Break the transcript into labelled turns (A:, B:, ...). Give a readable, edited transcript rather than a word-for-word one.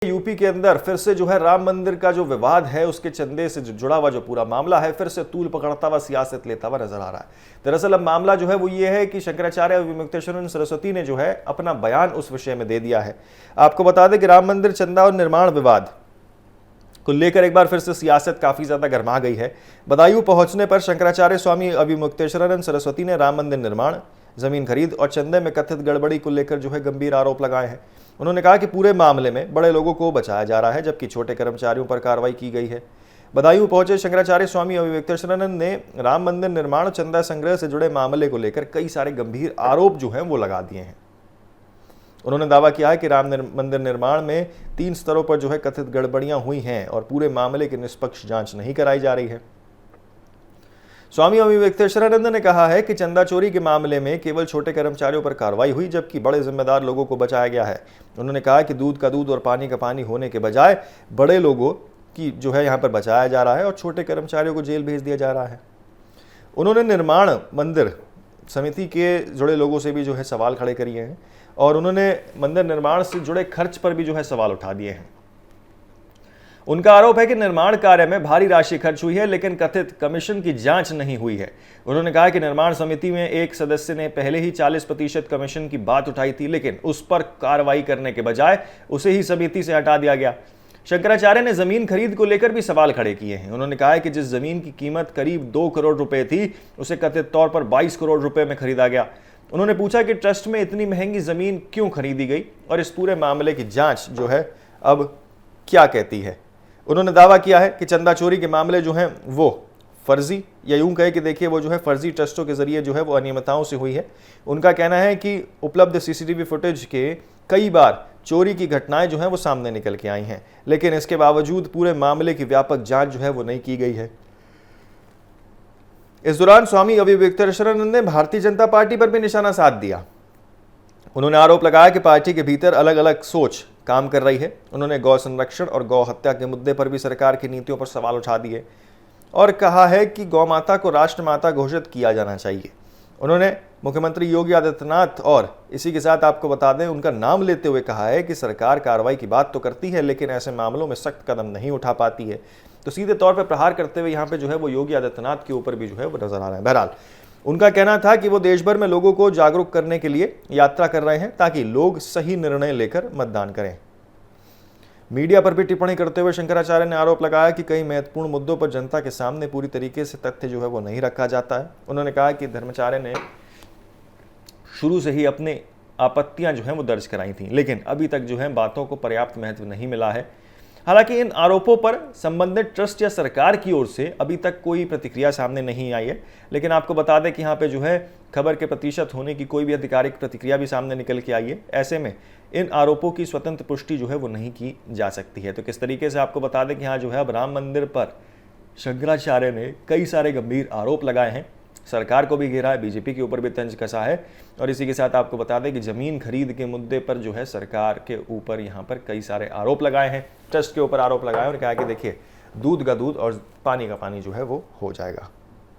A: UP के अंदर फिर से जो है राम मंदिर का जो विवाद है उसके चंदे से जुड़ा हुआ जो पूरा मामला है फिर से तूल पकड़ता हुआ सियासत लेता हुआ नजर आ रहा है। दरअसल अब मामला जो है वो ये है कि शंकराचार्य विमुक्तेश्वर सरस्वती ने जो है अपना बयान उस विषय में दे दिया है। आपको बता दें कि राम मंदिर चंदा और निर्माण विवाद को लेकर एक बार फिर से सियासत काफी ज्यादा गर्मा गई है। बदायूं पहुंचने पर शंकराचार्य स्वामी अविमुक्तेश्वरानंद सरस्वती ने राम मंदिर निर्माण, जमीन खरीद और चंदे में कथित गड़बड़ी को लेकर जो है गंभीर आरोप लगाए हैं। उन्होंने कहा कि पूरे मामले में बड़े लोगों को बचाया जा रहा है जबकि छोटे कर्मचारियों पर कार्रवाई की गई है। बदायूं पहुंचे शंकराचार्य स्वामी अविमुक्तेश्वरानंद ने राम मंदिर निर्माण और चंदा संग्रह से जुड़े मामले को लेकर कई सारे गंभीर आरोप जो हैं वो लगा दिए हैं। उन्होंने दावा किया है कि राम मंदिर निर्माण में 3 स्तरों पर जो है कथित गड़बड़ियां हुई हैं और पूरे मामले की निष्पक्ष जांच नहीं कराई जा रही है। स्वामी अविमुक्तेश्वरानंद ने कहा है कि चंदा चोरी के मामले में केवल छोटे कर्मचारियों पर कार्रवाई हुई जबकि बड़े जिम्मेदार लोगों को बचाया गया है। उन्होंने कहा कि दूध का दूध और पानी का पानी होने के बजाय बड़े लोगों की जो है यहाँ पर बचाया जा रहा है और छोटे कर्मचारियों को जेल भेज दिया जा रहा है। उन्होंने निर्माण मंदिर समिति के जुड़े लोगों से भी जो है सवाल खड़े किए हैं और उन्होंने मंदिर निर्माण से जुड़े खर्च पर भी जो है सवाल उठा दिए हैं। उनका आरोप है कि निर्माण कार्य में भारी राशि खर्च हुई है लेकिन कथित कमीशन की जांच नहीं हुई है। उन्होंने कहा कि निर्माण समिति में एक सदस्य ने पहले ही 40% कमीशन की बात उठाई थी लेकिन उस पर कार्रवाई करने के बजाय उसे ही समिति से हटा दिया गया। शंकराचार्य ने जमीन खरीद को लेकर भी सवाल खड़े किए हैं। उन्होंने कहा है कि जिस जमीन की कीमत करीब 2 करोड़ रुपए थी उसे कथित तौर पर 22 करोड़ रुपए में खरीदा गया। उन्होंने पूछा कि ट्रस्ट में इतनी महंगी जमीन क्यों खरीदी गई और इस पूरे मामले की जांच जो है अब क्या कहती है। उन्होंने दावा किया है कि चंदा चोरी के मामले जो हैं वो फर्जी या यूं कहे कि देखिए वो जो है फर्जी ट्रस्टों के जरिए जो है वो अनियमितताओं से हुई है। उनका कहना है कि उपलब्ध सीसीटीवी फुटेज के कई बार चोरी की घटनाएं जो हैं वो सामने निकल के आई हैं लेकिन इसके बावजूद पूरे मामले की व्यापक जांच जो है वो नहीं की गई है। इस दौरान स्वामी अविमुक्तेश्वरानंद ने भारतीय जनता पार्टी पर भी निशाना साध दिया। उन्होंने आरोप लगाया कि पार्टी के भीतर अलग अलग सोच काम कर रही है। उन्होंने गौ संरक्षण और गौ हत्या के मुद्दे पर भी सरकार की नीतियों पर सवाल उठा दिए और कहा है कि गौ माता को राष्ट्रमाता घोषित किया जाना चाहिए। उन्होंने मुख्यमंत्री योगी आदित्यनाथ और इसी के साथ आपको बता दें उनका नाम लेते हुए कहा है कि सरकार कार्रवाई की बात तो करती है लेकिन ऐसे मामलों में सख्त कदम नहीं उठा पाती है। तो सीधे तौर पर प्रहार करते हुए यहाँ पे जो है वो योगी आदित्यनाथ के ऊपर भी जो है वो नजर आ रहा है। बहरहाल उनका कहना था कि वो देश भर में लोगों को जागरूक करने के लिए यात्रा कर रहे हैं ताकि लोग सही निर्णय लेकर मतदान करें। मीडिया पर भी टिप्पणी करते हुए शंकराचार्य ने आरोप लगाया कि कई महत्वपूर्ण मुद्दों पर जनता के सामने पूरी तरीके से तथ्य जो है वो नहीं रखा जाता है। उन्होंने कहा कि धर्माचार्य ने शुरू से ही अपनी आपत्तियां जो हैं वो दर्ज कराई थी लेकिन अभी तक जो है बातों को पर्याप्त महत्व नहीं मिला है। हालांकि इन आरोपों पर संबंधित ट्रस्ट या सरकार की ओर से अभी तक कोई प्रतिक्रिया सामने नहीं आई है लेकिन आपको बता दें कि यहाँ पे जो है खबर के प्रतिशत होने की कोई भी आधिकारिक प्रतिक्रिया भी सामने निकल के आई है। ऐसे में इन आरोपों की स्वतंत्र पुष्टि जो है वो नहीं की जा सकती है। तो किस तरीके से आपको बता दें कि यहाँ जो है अब राम मंदिर पर शंकराचार्य ने कई सारे गंभीर आरोप लगाए हैं, सरकार को भी घेरा है, बीजेपी के ऊपर भी तंज कसा है और इसी के साथ आपको बता दें कि जमीन खरीद के मुद्दे पर जो है सरकार के ऊपर यहाँ पर कई सारे आरोप लगाए हैं, ट्रस्ट के ऊपर आरोप लगाए और कहा कि देखिए दूध का दूध और पानी का पानी जो है वो हो जाएगा।